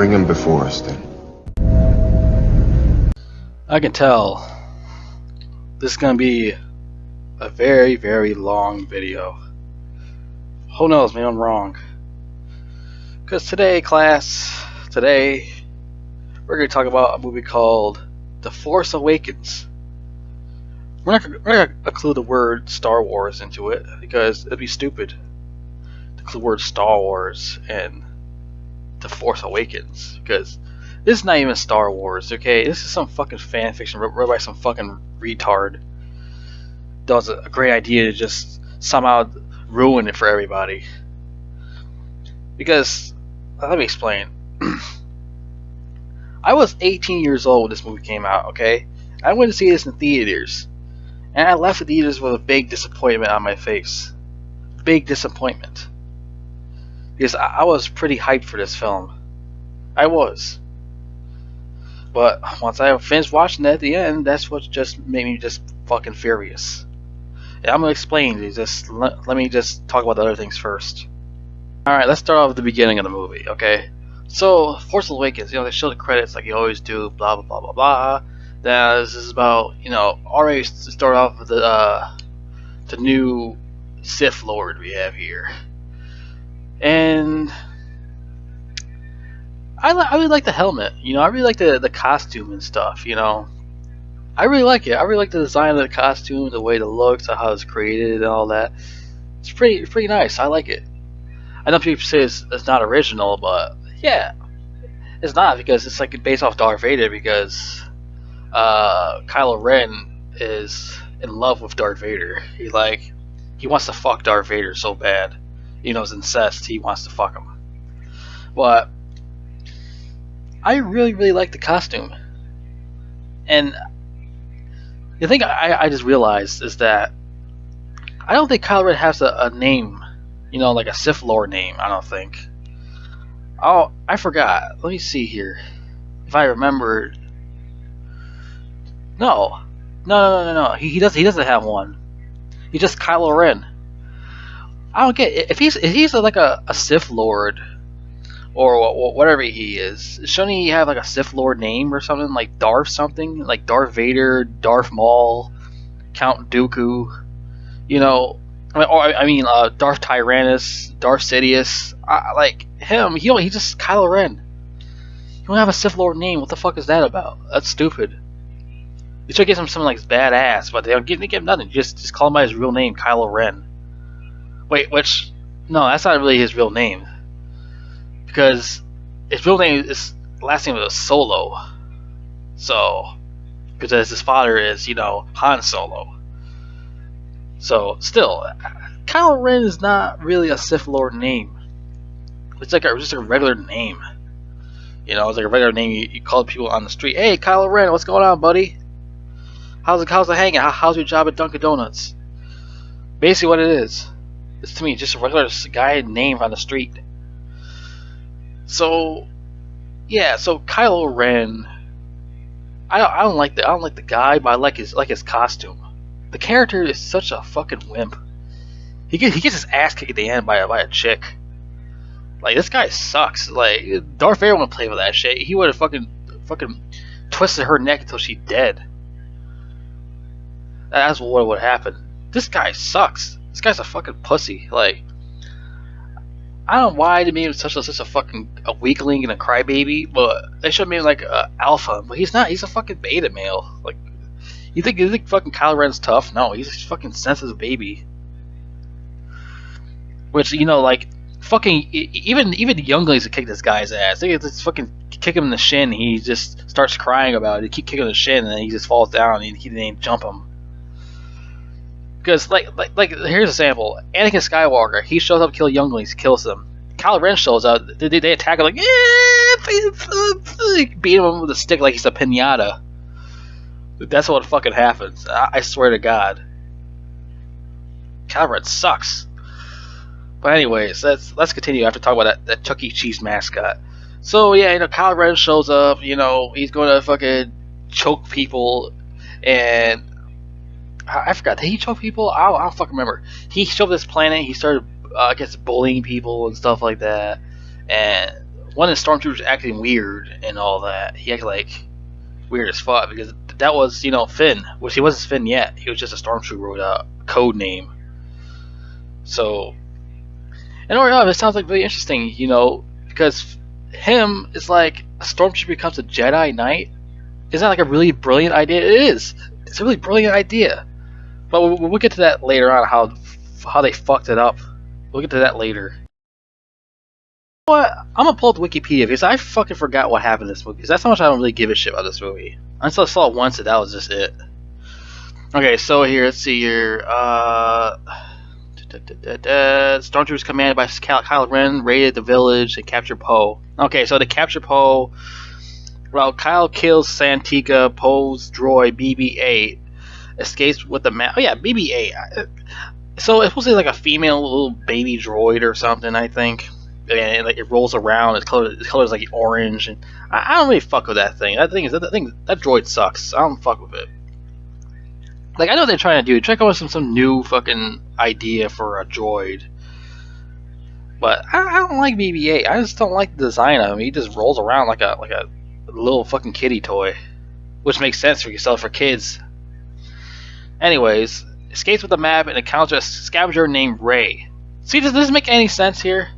Bring him before us, then. I can tell this is going to be a very, very long video. Who knows, maybe I'm wrong. Because today, class, we're going to talk about a movie called The Force Awakens. We're not going to include the word Star Wars into it because it'd be stupid to include the word Star Wars and The Force Awakens, because this is not even Star Wars, okay? This is some fucking fan fiction written by some fucking retard that was a great idea to just somehow ruin it for everybody. Because, let me explain. I was 18 years old when this movie came out, okay? I went to see this in theaters, and I left the theaters with a big disappointment on my face. Big disappointment. Because I was pretty hyped for this film. I was. But once I finished watching it at the end, that's what just made me just fucking furious. And I'm gonna explain. Let me just talk about the other things first. Alright, let's start off with the beginning of the movie, okay? So, Force Awakens, they show the credits like you always do, blah blah blah blah blah. Then this is about, already start off with the new Sith Lord we have here. And I really like the helmet, I really like the costume and stuff, I really like it. I really like the design of the costume, the way it looks, how it's created and all that. It's pretty nice. I like it. I know people say it's not original, but yeah, it's not, because it's like based off Darth Vader, because Kylo Ren is in love with Darth Vader. He wants to fuck Darth Vader so bad. It's incest. He wants to fuck him. But I really, really like the costume. And the thing I just realized is that I don't think Kylo Ren has a name, like a Sith Lord name, I don't think. Oh, I forgot. Let me see here. If I remember. No. He doesn't have one. He's just Kylo Ren. I don't get it. If he's like a Sith Lord, or whatever he is, shouldn't he have like a Sith Lord name or something, like Darth something, like Darth Vader, Darth Maul, Count Dooku, Darth Tyrannus, Darth Sidious, like him. He's just Kylo Ren. You don't have a Sith Lord name. What the fuck is that about? That's stupid. They should give him something like badass, but they give him nothing. Just call him by his real name, Kylo Ren. Wait, no, that's not really his real name. Because his real name is, last name was Solo. So, because his father is, Han Solo. So, still, Kylo Ren is not really a Sith Lord name. It's like just a regular name. It's like a regular name you call people on the street. Hey, Kylo Ren, what's going on, buddy? How's it hanging? How's your job at Dunkin' Donuts? Basically, what it is, it's to me just a regular guy named on the street. So, yeah. So Kylo Ren, I don't like the guy, but I like his costume. The character is such a fucking wimp. He gets his ass kicked at the end by a chick. Like, this guy sucks. Like, Darth Vader wouldn't play with that shit. He would have fucking twisted her neck until she's dead. That's what would happen. This guy sucks. This guy's a fucking pussy. Like, I don't know why they made him such a fucking a weakling and a crybaby, but they should have made him like a alpha. But he's not. He's a fucking beta male. Like, you think fucking Kylo Ren's tough? No, he's a fucking sensitive baby. Which, like, fucking even the younglings would kick this guy's ass. They just fucking kick him in the shin. He just starts crying about it. They keep kicking him in the shin, and then he just falls down, and he didn't jump him. Because, like, here's a sample. Anakin Skywalker, he shows up to kill younglings, kills them. Kylo Ren shows up, they attack him like, beat him with a stick like he's a pinata. That's what fucking happens. I swear to God. Kylo Ren sucks. But anyways, let's continue. I have to talk about that Chuck E. Cheese mascot. So, yeah, Kylo Ren shows up, he's going to fucking choke people, and I forgot. Did he choke people? I don't fucking remember. He showed up this planet. He started, bullying people and stuff like that. And one of the stormtroopers acting weird and all that. He acted like weird as fuck because that was Finn, which he wasn't Finn yet. He was just a stormtrooper with a code name. So, and overall, it sounds like really interesting, because him is like a stormtrooper becomes a Jedi Knight. Isn't that like a really brilliant idea? It is. It's a really brilliant idea. But we'll get to that later on, how they fucked it up. We'll get to that later. You know what? I'm gonna pull up Wikipedia because I fucking forgot what happened in this movie. Because that's how much I don't really give a shit about this movie. I saw it once and that was just it. Okay, so here, let's see here. Stormtroopers commanded by Kylo Ren raided the village and captured Poe. Okay, so they capture Poe. Well, Kyle kills Santika, Poe's droid BB-8, escapes with the map. Oh yeah, BB-8. So it's supposed to be like a female little baby droid or something, I think. And it rolls around. Its color is like orange, and I don't really fuck with that thing. That droid sucks. I don't fuck with it. Like I know what they're trying to do. Try to come up with some new fucking idea for a droid. But I don't like BB-8. I just don't like the design of him. He just rolls around like a little fucking kiddie toy, which makes sense for you sell it for kids. Anyways, escapes with the map and encounters a scavenger named Ray. See, does this make any sense here?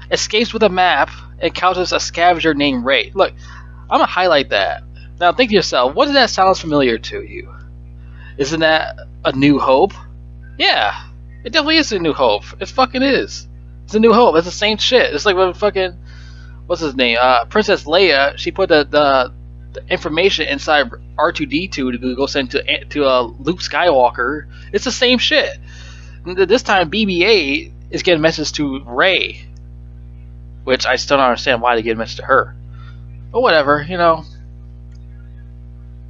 Escapes with a map, encounters a scavenger named Ray. Look, I'm gonna highlight that. Now think to yourself, what does that sound familiar to you? Isn't that A New Hope? Yeah, it definitely is A New Hope. It fucking is. It's A New Hope. It's the same shit. It's like when fucking what's his name? Princess Leia. She put the information inside R2D2 to go send to Luke Skywalker. It's the same shit. This time BB-8 is getting a message to Rey, which I still don't understand why they get a message to her. But whatever,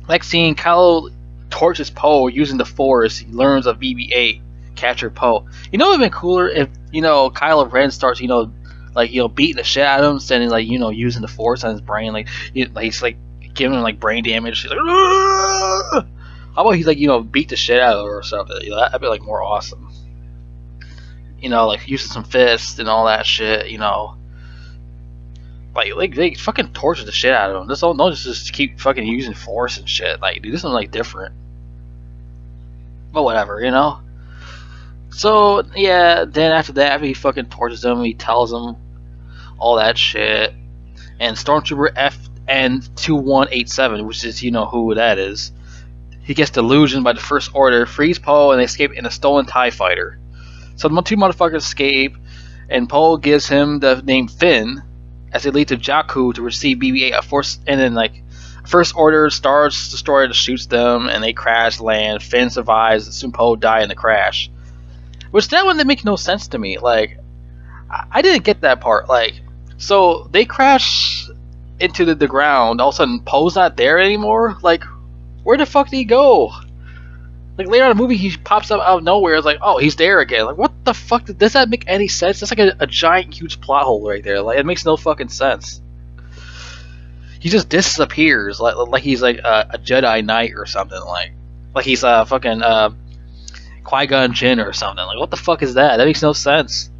Next scene, Kylo torches Poe using the Force. He learns of BB-8 captured Poe. It would have been cooler if Kylo Ren starts beating the shit out of him, standing using the Force on his brain, he's like giving him brain damage. He's like, Aah! How about he's beat the shit out of her or something? That'd be more awesome. Using some fists and all that shit. They fucking torture the shit out of him. Don't just keep fucking using Force and shit. Do something different. But whatever, So yeah, then after that, he fucking tortures him. He tells him all that shit. And Stormtrooper FN2187, which is who that is, he gets delusioned by the First Order, frees Poe, and they escape in a stolen TIE fighter. So the two motherfuckers escape, and Poe gives him the name Finn as they lead to Jakku to receive BB-8. And then First Order Star Destroyer shoots them, and they crash land. Finn survives, and soon Poe die in the crash. Which that one didn't make no sense to me. I didn't get that part. So they crash into the ground. All of a sudden, Poe's not there anymore. Where the fuck did he go? Later on in the movie, he pops up out of nowhere. It's oh, he's there again. What the fuck? Does that make any sense? That's a giant, huge plot hole right there. It makes no fucking sense. He just disappears. He's a Jedi Knight or something. Like he's a fucking Qui-Gon Jinn or something. What the fuck is that? That makes no sense.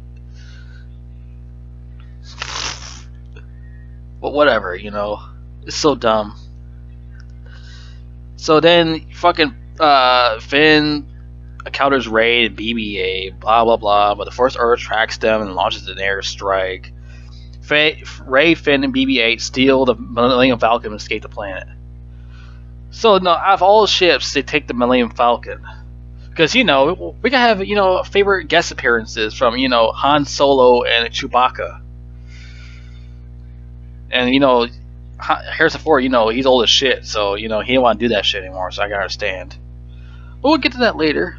But whatever, it's so dumb. So then fucking Finn encounters Rey and BB-8, blah blah blah. But the First Order tracks them and launches an airstrike. Rey, Finn, and BB-8 steal the Millennium Falcon and escape the planet. So no, out of all the ships, they take the Millennium Falcon. Because, we gotta have, favorite guest appearances from, Han Solo and Chewbacca. And, Harrison Ford, he's old as shit, so, he didn't want to do that shit anymore, so I can understand. But we'll get to that later.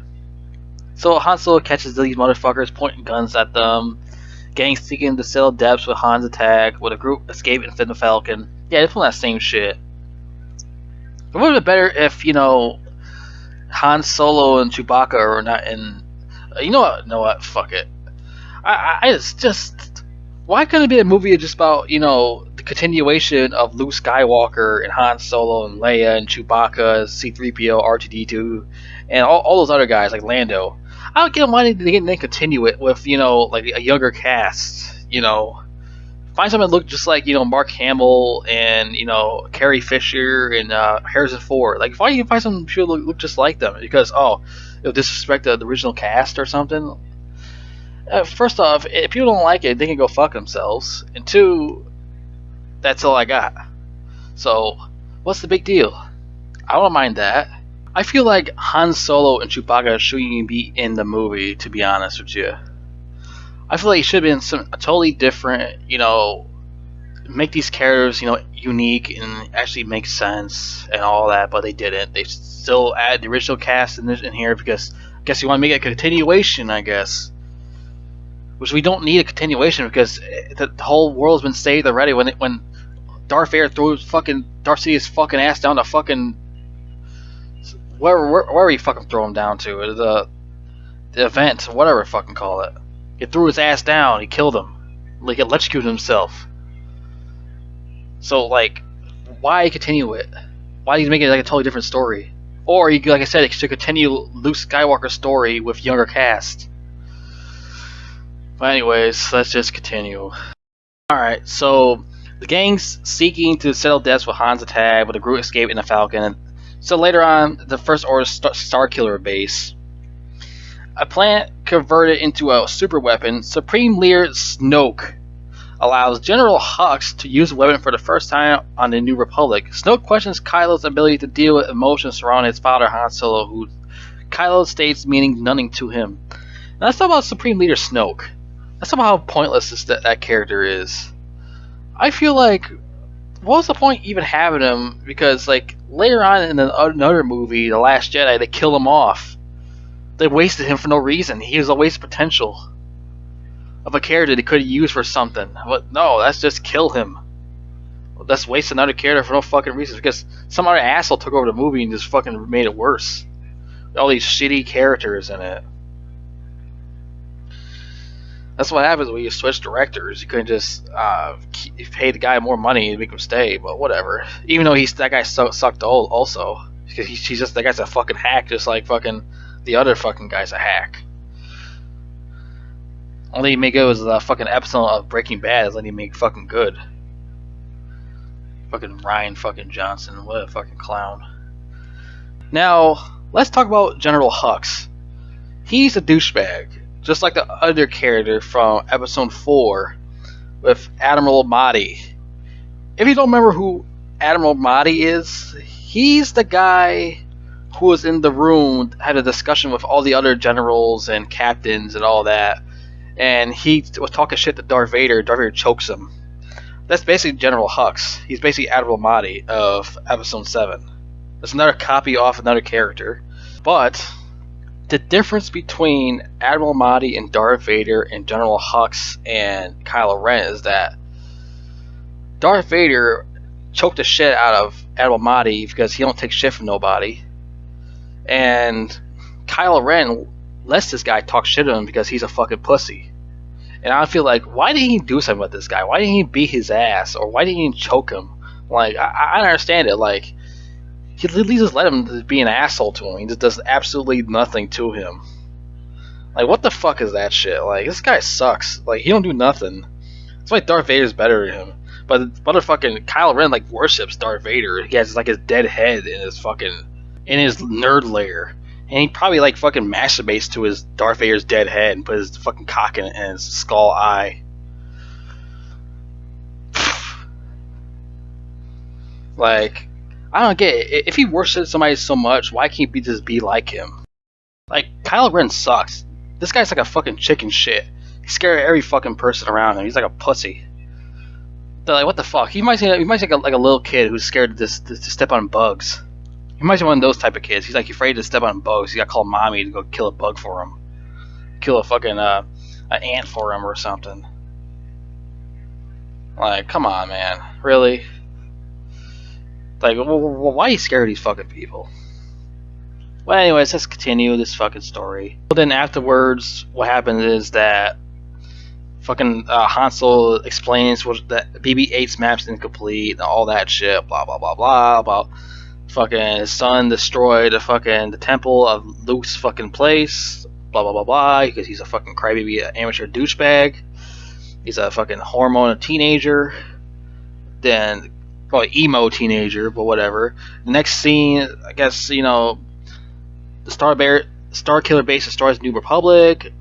So Han Solo catches these motherfuckers pointing guns at them. Gang seeking the Citadel depths with Han's attack, with a group escape and fit the Falcon. Yeah, it's from that same shit. It would have been better if, Han Solo and Chewbacca are not in. You know what? Fuck it. It's just. Why couldn't it be a movie just about, the continuation of Luke Skywalker and Han Solo and Leia and Chewbacca, C-3PO, R2-D2, and all those other guys like Lando? I don't get why they didn't continue it with, a younger cast, Find Find someone that look just like Mark Hamill and Carrie Fisher and Harrison Ford. Like, why don't you find some people that look just like them? Because you'll disrespect the original cast or something. First off, if people don't like it, they can go fuck themselves. And two, that's all I got. So, what's the big deal? I don't mind that. I feel like Han Solo and Chewbacca shouldn't even be in the movie, to be honest with you. I feel like it should have been some totally different, make these characters, unique and actually make sense and all that, but they didn't. They still add the original cast in here because I guess you want to make it a continuation, I guess. Which we don't need a continuation because the whole world's been saved already when Darth Vader throws fucking Darth Sidious's fucking ass down to fucking where he fucking throw him down to the event, whatever fucking call it. He threw his ass down. He killed him. Like, he electrocuted himself. So, like, why continue it? Why do you make it like a totally different story? Or, like I said, it should continue Luke Skywalker's story with younger cast. But anyways, let's just continue. Alright, so the gang's seeking to settle debts with Han's attack, but the group escaped in the Falcon. So later on, the First Order Starkiller base. A planet converted into a super weapon, Supreme Leader Snoke allows General Hux to use the weapon for the first time on the New Republic. Snoke questions Kylo's ability to deal with emotions surrounding his father Han Solo, who Kylo states meaning nothing to him. Now let's talk about Supreme Leader Snoke. Let's talk about how pointless that character is. I feel like, what's the point even having him? Because like later on in another movie, The Last Jedi, they kill him off. They wasted him for no reason. He was a waste of potential of a character they could have used for something. But no, that's just kill him. That's waste another character for no fucking reason because some other asshole took over the movie and just fucking made it worse. All these shitty characters in it. That's what happens when you switch directors. You couldn't just pay the guy more money and make him stay, but whatever. Even though that guy sucked also. Because he's just, that guy's a fucking hack, just like fucking the other fucking guy's a hack. Only he made good was the fucking episode of Breaking Bad is letting he make fucking good. Fucking Ryan fucking Johnson, what a fucking clown. Now, let's talk about General Hux. He's a douchebag. Just like the other character from episode 4 with Admiral Mahdi. If you don't remember who Admiral Mahdi is, he's the guy who was in the room, had a discussion with all the other generals and captains and all that, and he was talking shit to Darth Vader. Darth Vader chokes him. That's basically General Hux. He's basically Admiral Mahdi of episode 7. That's another copy off another character. But the difference between Admiral Mahdi and Darth Vader and General Hux and Kylo Ren is that Darth Vader choked the shit out of Admiral Mahdi because he don't take shit from nobody. And Kylo Ren lets this guy talk shit to him because he's a fucking pussy. And I feel like, why didn't he do something with this guy? Why didn't he beat his ass? Or why didn't he choke him? Like, I don't understand it. Like, he at least just let him be an asshole to him. He just does absolutely nothing to him. Like, what the fuck is that shit? Like, this guy sucks. Like, he don't do nothing. That's why Darth Vader's better than him. But motherfucking Kylo Ren, like, worships Darth Vader. He has, like, his dead head in his nerd lair. And he probably, like, fucking masturbates to his Darth Vader's dead head and put his fucking cock in his skull eye. Like, I don't get it. If he worships somebody so much, why can't he just be like him? Like, Kylo Ren sucks. This guy's like a fucking chicken shit. He's scared of every fucking person around him. He's like a pussy. They're like, what the fuck? He might be like a little kid who's scared to step on bugs. He might be one of those type of kids. He's like afraid to step on bugs. He got to call mommy to go kill a bug for him. Kill a fucking an ant for him or something. Like, come on, man. Really? Like, why are you scared of these fucking people? Well, anyways, let's continue this fucking story. Well, then afterwards, what happens is that fucking Han Solo explains that BB-8's map's incomplete and all that shit, blah blah blah blah, about fucking his son destroyed the temple of Luke's fucking place, blah blah blah blah, because he's a fucking crybaby amateur douchebag. He's a fucking hormone teenager. Then probably emo teenager, but whatever. Next scene, I guess the Star Killer base destroys New Republic,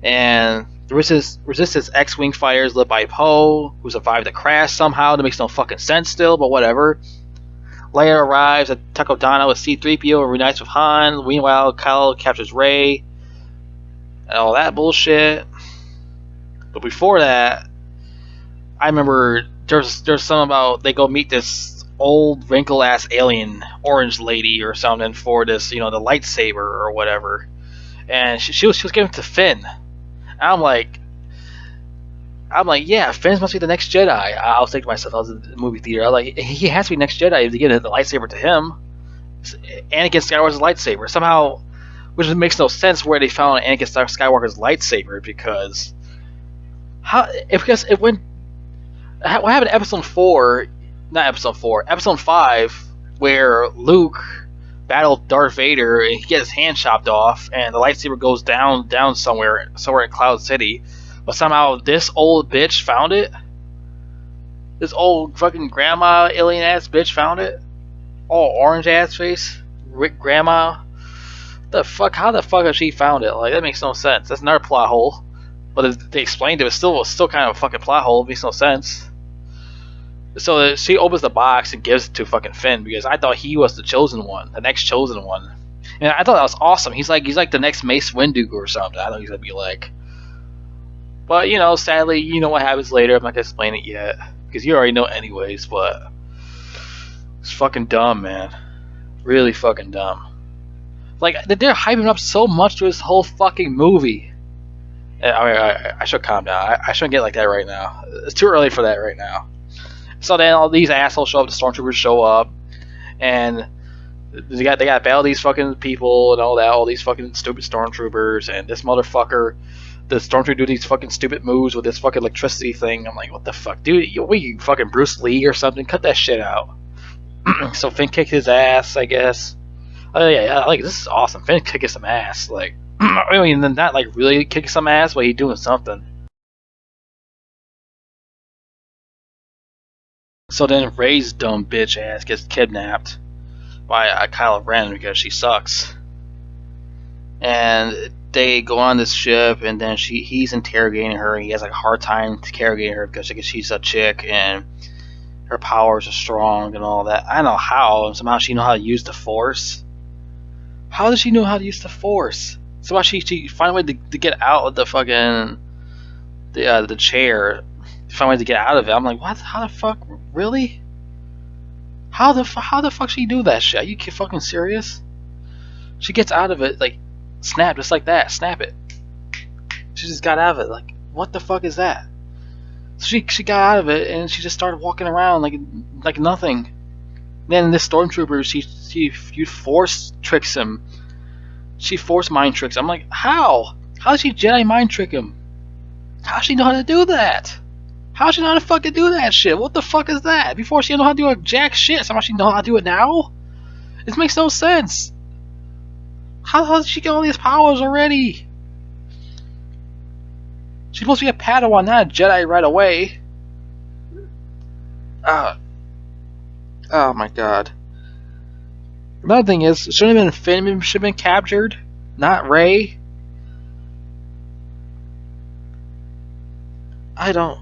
and the Resistance X-wing fighters led by Poe, who survived the crash somehow. That makes no fucking sense still, but whatever. Leia arrives at Takodana with C-3PO and reunites with Han. Meanwhile, Kylo captures Rey and all that bullshit. But before that, I remember there's something about they go meet this old wrinkle ass alien orange lady or something for this the lightsaber or whatever, and she was giving it to Finn. I'm like, yeah, Finn must be the next Jedi. I was thinking to myself, I was in the movie theater. I was like, he has to be next Jedi to get the lightsaber to him. Anakin Skywalker's lightsaber somehow, which makes no sense where they found Anakin Skywalker's lightsaber because it went. What happened in episode 4, not episode 4, episode 5, where Luke battled Darth Vader and he gets his hand chopped off and the lightsaber goes down somewhere in Cloud City, but somehow this old bitch found it. This old fucking grandma alien ass bitch found it. All orange ass face, grandma. The fuck? How the fuck has she found it? Like, that makes no sense. That's another plot hole. But they explained it, it was still kind of a fucking plot hole. It makes no sense. So she opens the box and gives it to fucking Finn because I thought he was the chosen one, the next chosen one, and I thought that was awesome. He's like the next Mace Windu or something. I thought he's gonna be like, but sadly, what happens later. I'm not gonna explain it yet because you already know anyways. But it's fucking dumb, man. Really fucking dumb. Like they're hyping up so much to this whole fucking movie. I should calm down. I shouldn't get like that right now. It's too early for that right now. So then all these assholes show up, the stormtroopers show up, and they got to battle these fucking people and all that, all these fucking stupid stormtroopers, and this motherfucker, the stormtrooper do these fucking stupid moves with this fucking electricity thing. I'm like, what the fuck, dude? You fucking Bruce Lee or something? Cut that shit out. So Finn kicked his ass, I guess. Oh yeah, like this is awesome. Finn kicking some ass, like I mean, not like really kicking some ass, but he doing something. So then Rey's dumb bitch ass gets kidnapped by Kylo Ren because she sucks. And they go on this ship, and then he's interrogating her, and he has like a hard time interrogating her because she's a chick and her powers are strong and all that. I don't know how, and somehow she know how to use the Force. How does she know how to use the Force? Somehow she find a way to get out of the fucking the chair. Find a way to get out of it. I'm like, what? How the fuck? Really? How the fuck she do that shit? Are you fucking serious? She gets out of it like snap, just like that. Snap it. She just got out of it. Like, what the fuck is that? So she got out of it and she just started walking around like nothing. Then this stormtrooper, she force tricks him. She force mind tricks. I'm like, how? How does she Jedi mind trick him? How does she know how to do that? How does she know how to fucking do that shit? What the fuck is that? Before she didn't know how to do a jack shit. Somehow she know how to do it now? It makes no sense. How does she get all these powers already? She's supposed to be a Padawan, not a Jedi right away. Oh my god. Another thing is, shouldn't have been Finn should have been captured, not Rey. I don't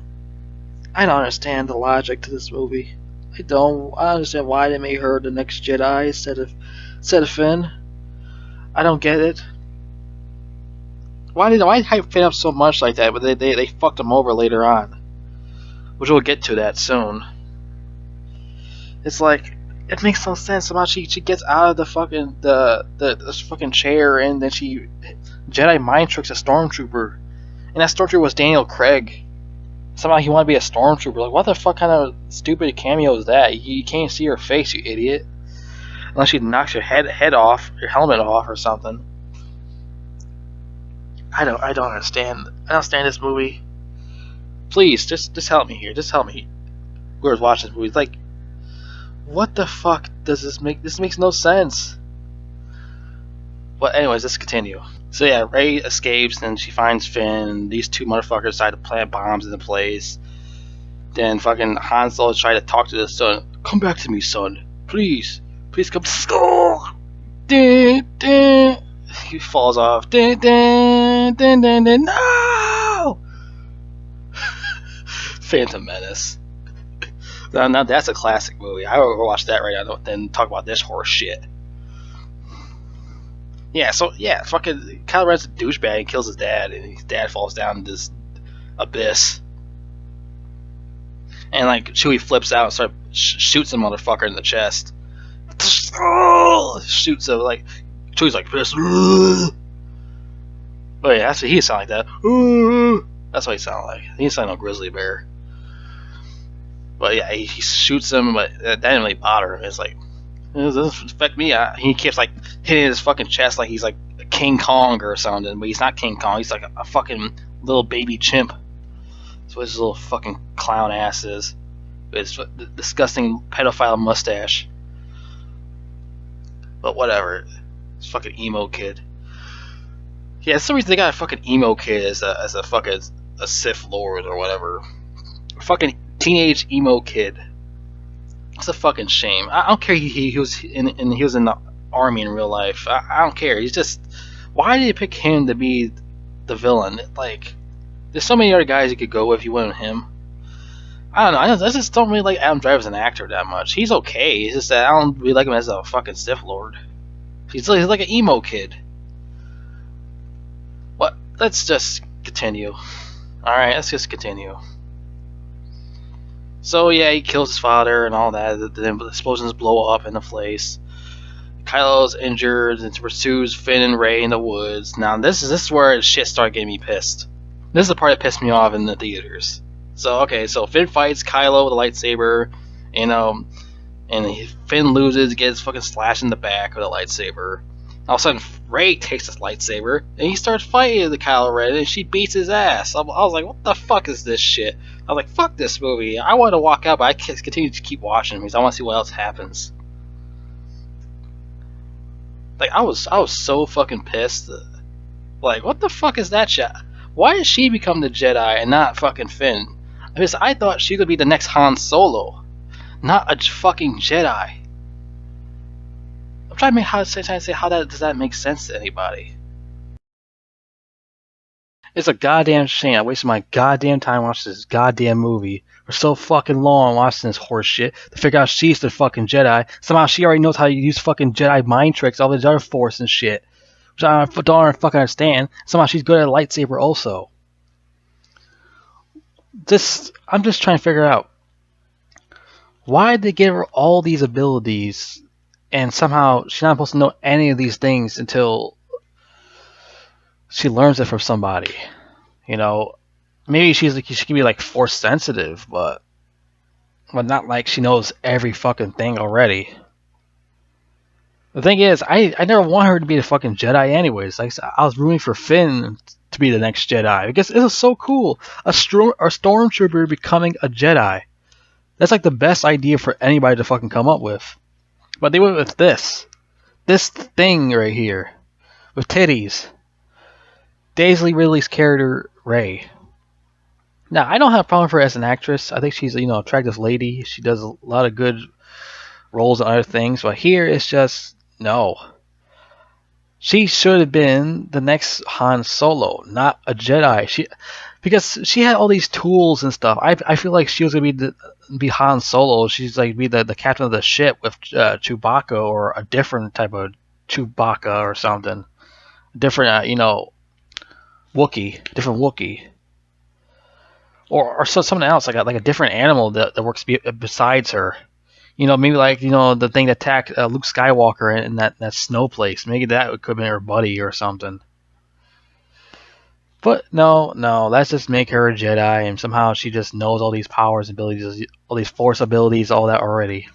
understand the logic to this movie. I don't understand why they made her the next Jedi instead of Finn. I don't get it. Why hype Finn up so much like that? But they fucked him over later on, which we'll get to that soon. It's like it makes no sense. Somehow she gets out of the fucking the fucking chair and then she Jedi mind tricks a stormtrooper, and that stormtrooper was Daniel Craig. Somehow he wanted to be a stormtrooper. Like, what the fuck kind of stupid cameo is that? You can't see her face, you idiot. Unless she knocks your head off, your helmet off, or something. I don't understand. I don't understand this movie. Please, just help me here. Just help me. Whoever's watching this movie, it's like, what the fuck does this make? This makes no sense. But anyways, let's continue. So yeah, Rey escapes and she finds Finn. And these two motherfuckers decide to plant bombs in the place. Then fucking Han Solo try to talk to the son. Come back to me, son. Please. Please come to school. Dun, dun. He falls off. Dun, dun, dun, dun, dun. No! Phantom Menace. Now that's a classic movie. I would watch that right now then talk about this horse shit. Yeah, so yeah, fucking Kylo Ren's a douchebag and kills his dad, and his dad falls down this abyss. And like Chewie flips out and shoots the motherfucker in the chest. Shoots him like Chewie's like pissed. But yeah, that's what he sound like that. That's what he sounded like. He didn't sound like no grizzly bear. But yeah, he shoots him, but that didn't really bother him. It's like, it doesn't affect me. He keeps like hitting his fucking chest like he's like King Kong or something, but he's not King Kong. He's like a fucking little baby chimp. That's what his little fucking clown ass is. With his disgusting pedophile mustache. But whatever. It's fucking emo kid. Yeah, that's the reason they got a fucking emo kid as a fucking a Sith Lord or whatever. A fucking teenage emo kid. It's a fucking shame. I don't care. He was in the army in real life. I don't care. He's just. Why did you pick him to be the villain? Like, there's so many other guys you could go with. You went with him. I don't know. I just don't really like Adam Driver as an actor that much. He's okay. It's just that I don't really like him as a fucking Sith Lord. He's like an emo kid. What? Let's just continue. Alright, let's just continue. So yeah, he kills his father and all that. The explosions blow up in the place. Kylo's injured and pursues Finn and Rey in the woods. Now this is where shit started getting me pissed. This is the part that pissed me off in the theaters. So Finn fights Kylo with a lightsaber, and Finn loses, gets fucking slashed in the back with a lightsaber. All of a sudden, Rey takes his lightsaber and he starts fighting the Kylo Ren, and she beats his ass. I was like, what the fuck is this shit? I was like, fuck this movie. I want to walk out, but I continue to keep watching because I want to see what else happens. Like I was so fucking pissed. Like, what the fuck is that shit? Why did she become the Jedi and not fucking Finn? Because I thought she could be the next Han Solo, not a fucking Jedi. I'm trying to say how does that make sense to anybody? It's a goddamn shame. I wasted my goddamn time watching this goddamn movie for so fucking long watching this horse shit to figure out she's the fucking Jedi. Somehow she already knows how to use fucking Jedi mind tricks, all this other force and shit, which I don't fucking understand. Somehow she's good at a lightsaber also. I'm just trying to figure out why did they give her all these abilities and somehow she's not supposed to know any of these things until she learns it from somebody. Maybe she can be like force sensitive, but not like she knows every fucking thing already. The thing is, I never want her to be the fucking Jedi anyways. Like I was rooting for Finn to be the next Jedi because it was so cool. A stormtrooper becoming a Jedi. That's like the best idea for anybody to fucking come up with. But they went with this thing right here with titties. Daisy Ridley's character Rey. Now I don't have a problem with her as an actress. I think she's attractive lady. She does a lot of good roles and other things. But here it's just no. She should have been the next Han Solo, not a Jedi. Because she had all these tools and stuff. I feel like she was gonna be Han Solo. She's like be the captain of the ship with Chewbacca or a different type of Chewbacca or something. Different, different Wookiee. Or something else like a different animal that works besides her. Maybe like the thing that attacked Luke Skywalker in that snow place. Maybe that could have been her buddy or something. But no, let's just make her a Jedi, and somehow she just knows all these powers, abilities, all these Force abilities, all that already.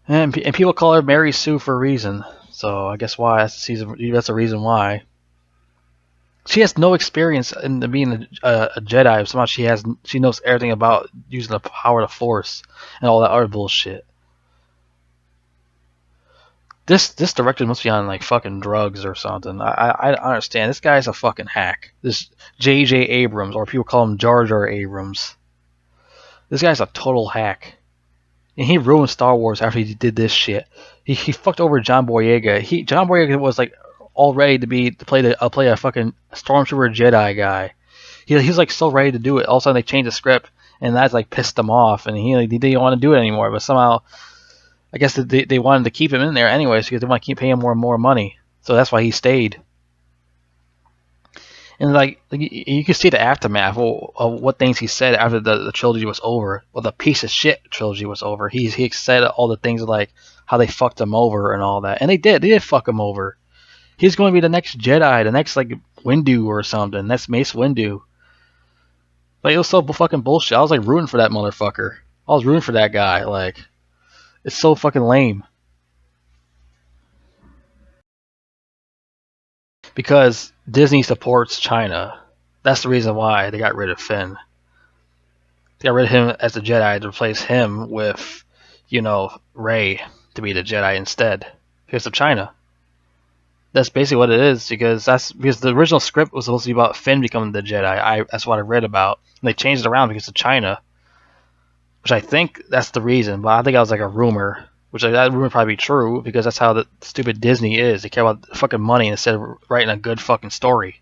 And people call her Mary Sue for a reason. So I guess why that's the reason why. She has no experience in being a Jedi. Somehow she knows everything about using the power of the Force and all that other bullshit. This director must be on like fucking drugs or something. I understand. This guy's a fucking hack. This J.J. Abrams, or people call him Jar Jar Abrams. This guy's a total hack. And he ruined Star Wars after he did this shit. He fucked over John Boyega. John Boyega was like all ready to play a fucking Stormtrooper Jedi guy. He's like so ready to do it. All of a sudden they changed the script, and that's like pissed him off, and he didn't want to do it anymore. But somehow, I guess they wanted to keep him in there anyways because they want to keep paying him more and more money. So that's why he stayed. And like you can see the aftermath of what things he said after the trilogy was over. Well, the piece of shit trilogy was over. He said all the things like how they fucked him over and all that, and they did fuck him over. He's going to be the next Jedi, the next like Windu or something. That's Mace Windu. Like, it was so fucking bullshit. I was like rooting for that motherfucker. I was rooting for that guy. Like, it's so fucking lame. Because Disney supports China. That's the reason why they got rid of Finn. They got rid of him as a Jedi to replace him with, Rey to be the Jedi instead. Because of China. That's basically what it is, because the original script was supposed to be about Finn becoming the Jedi. That's what I read about. And they changed it around because of China. Which I think that's the reason, but I think that was like a rumor. Which that rumor probably be true, because that's how the stupid Disney is. They care about fucking money instead of writing a good fucking story.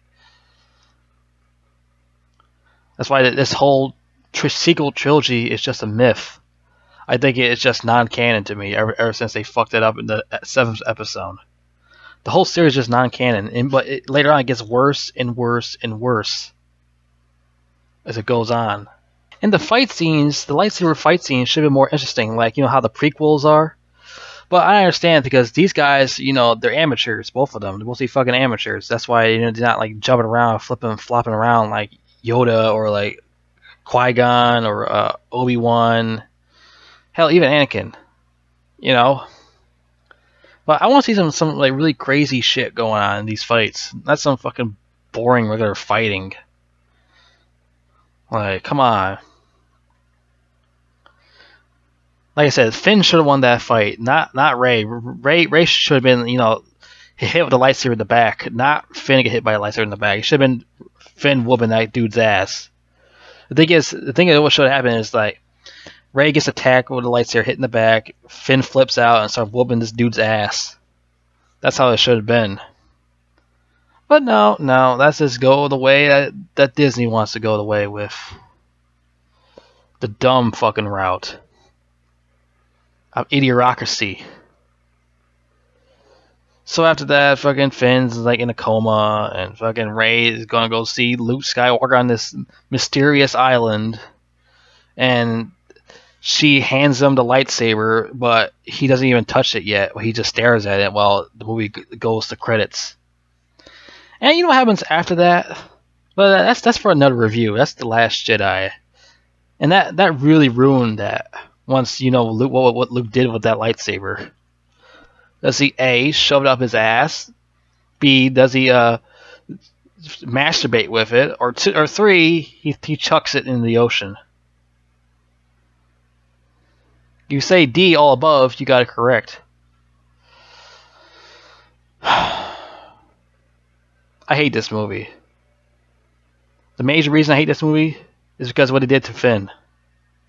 That's why this whole sequel trilogy is just a myth. I think it's just non-canon to me ever since they fucked it up in the 7th episode. The whole series is just non-canon, but later on it gets worse and worse and worse as it goes on. And the fight scenes, the lightsaber fight scenes should be more interesting, like, how the prequels are. But I understand, because these guys, they're amateurs, both of them. They're mostly fucking amateurs. That's why, they're not like jumping around, flopping around like Yoda or like Qui-Gon or Obi-Wan. Hell, even Anakin. But I want to see some like really crazy shit going on in these fights. Not some fucking boring regular fighting. Like, come on. Like I said, Finn should have won that fight, not Rey. Rey should have been, hit with the lightsaber in the back, not Finn get hit by a lightsaber in the back. It should have been Finn whooping that dude's ass. The thing is what should have happened is like Rey gets attacked with a lightsaber hit in the back, Finn flips out and starts whooping this dude's ass. That's how it should have been. But no, that's just go the way that Disney wants to go the way with. The dumb fucking route of idiocracy. So after that, fucking Finn's like in a coma, and fucking Rey is gonna go see Luke Skywalker on this mysterious island, and she hands him the lightsaber, but he doesn't even touch it yet. He just stares at it while the movie goes to credits. And you know what happens after that? But that's for another review. That's The Last Jedi, and that really ruined that. Once Luke, what Luke did with that lightsaber. Does he A, shove it up his ass? B, does he masturbate with it? Or 3, he chucks it in the ocean? You say D, all above, you got it correct. I hate this movie. The major reason I hate this movie is because of what he did to Finn.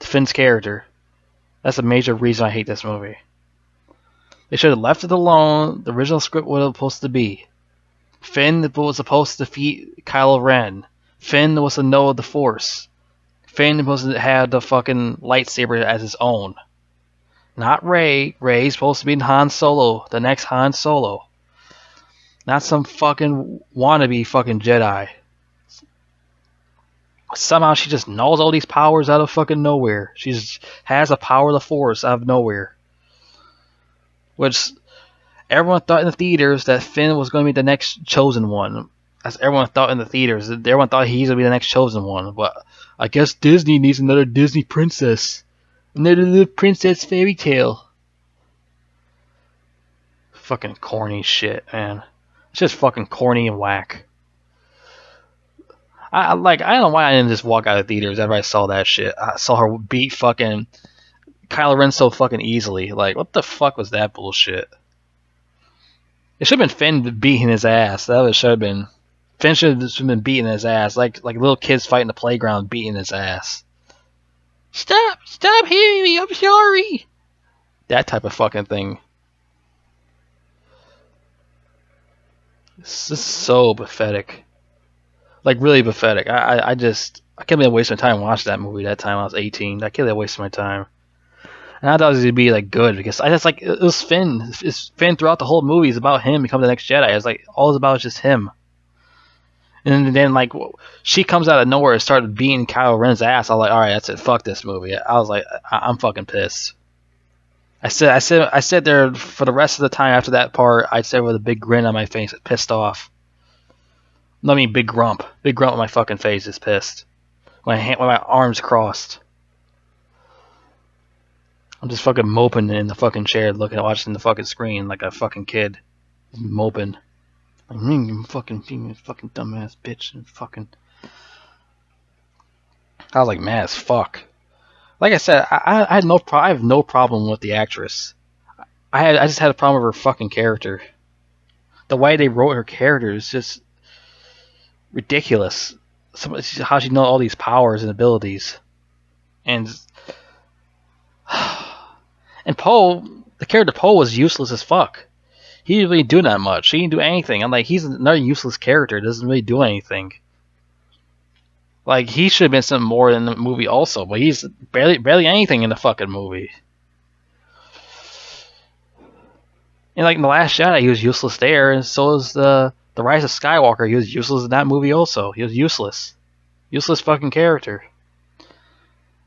To Finn's character. That's the major reason I hate this movie. They should have left it alone. The original script was supposed to be. Finn was supposed to defeat Kylo Ren. Finn was to know the Force. Finn was to have the fucking lightsaber as his own. Not Rey. Rey's supposed to be Han Solo. The next Han Solo. Not some fucking wannabe fucking Jedi. Somehow she just knows all these powers out of fucking nowhere. She just has the power of the Force out of nowhere. Which everyone thought in the theaters that Finn was going to be the next chosen one. As everyone thought in the theaters. Everyone thought he's going to be the next chosen one. But I guess Disney needs another Disney princess. Another little princess fairy tale. Fucking corny shit, man. It's just fucking corny and whack. I don't know why I didn't just walk out of theaters after I saw that shit. I saw her beat fucking Kylo Ren so fucking easily. Like, what the fuck was that bullshit? It should have been Finn beating his ass. That what it should have been. Finn should have been beating his ass, like little kids fighting the playground, beating his ass. Stop hitting me! I'm sorry. That type of fucking thing. This is so pathetic. Like really pathetic. I can't believe I wasted my time watching that movie that time I was 18. I can't believe I wasted my time. And I thought it was gonna be like good because I just like it was Finn. It's Finn throughout the whole movie. It's about him becoming the next Jedi. It's like all it's about is just him. And then like she comes out of nowhere and started beating Kylo Ren's ass. I was like, all right, that's it. Fuck this movie. I was like, I'm fucking pissed. I said there for the rest of the time after that part. I'd say with a big grin on my face, pissed off. No, I mean big grump on my fucking face is pissed. When my arms crossed. I'm just fucking moping in the fucking chair, watching the fucking screen like a fucking kid, moping. Like, you fucking dumbass bitch, and fucking. I was like mad as fuck. Like I said, I have no problem with the actress. I just had a problem with her fucking character. The way they wrote her character is just ridiculous. How she knows all these powers and abilities, and Poe, the character Poe was useless as fuck. He didn't really do that much. He didn't do anything. I'm like, he's another useless character. Doesn't really do anything. Like, he should have been something more in the movie also, but he's barely anything in the fucking movie. And like in The Last Jedi, he was useless there, and so is the Rise of Skywalker. He was useless in that movie also. He was useless. Useless fucking character.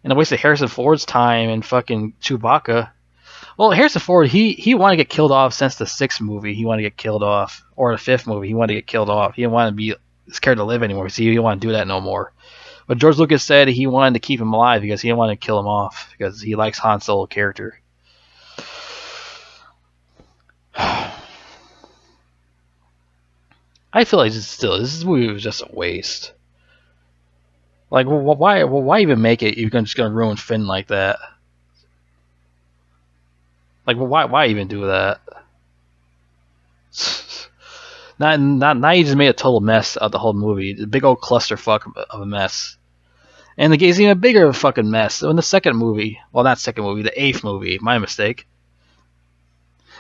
And I wasted Harrison Ford's time and fucking Chewbacca. Well, Harrison Ford, he wanted to get killed off since the 6th movie. He wanted to get killed off. Or the 5th movie. He wanted to get killed off. He didn't want to be scared to live anymore. So he didn't want to do that no more. But George Lucas said he wanted to keep him alive because he didn't want to kill him off. Because he likes Han Solo character. I feel like this movie was just a waste. Like, why even make it? You're just gonna ruin Finn like that. Like, why even do that? Now you just made a total mess of the whole movie. A big old clusterfuck of a mess. And the game's even a bigger fucking mess. So in the second movie, well, not second movie, the 8th movie, my mistake.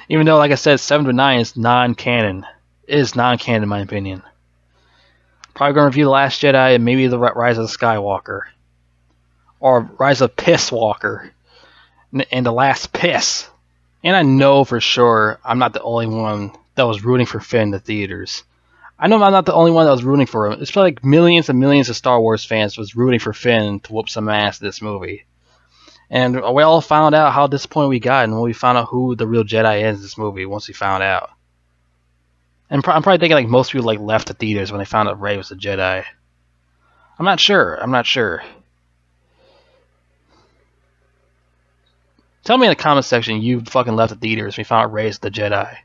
Even though, like I said, 7 to 9 is non-canon. It is non-canon in my opinion. Probably gonna review The Last Jedi and maybe The Rise of the Skywalker. Or Rise of Piss Walker. And The Last Piss. And I know for sure I'm not the only one that was rooting for Finn in the theaters. I know I'm not the only one that was rooting for him. It's probably like millions and millions of Star Wars fans was rooting for Finn to whoop some ass in this movie. And we all found out how disappointed we got when we found out who the real Jedi is in this movie once we found out. And I'm probably thinking like most people like left the theaters when they found out Rey was a Jedi. I'm not sure. Tell me in the comment section you fucking left the theaters when you found out Rey's the Jedi.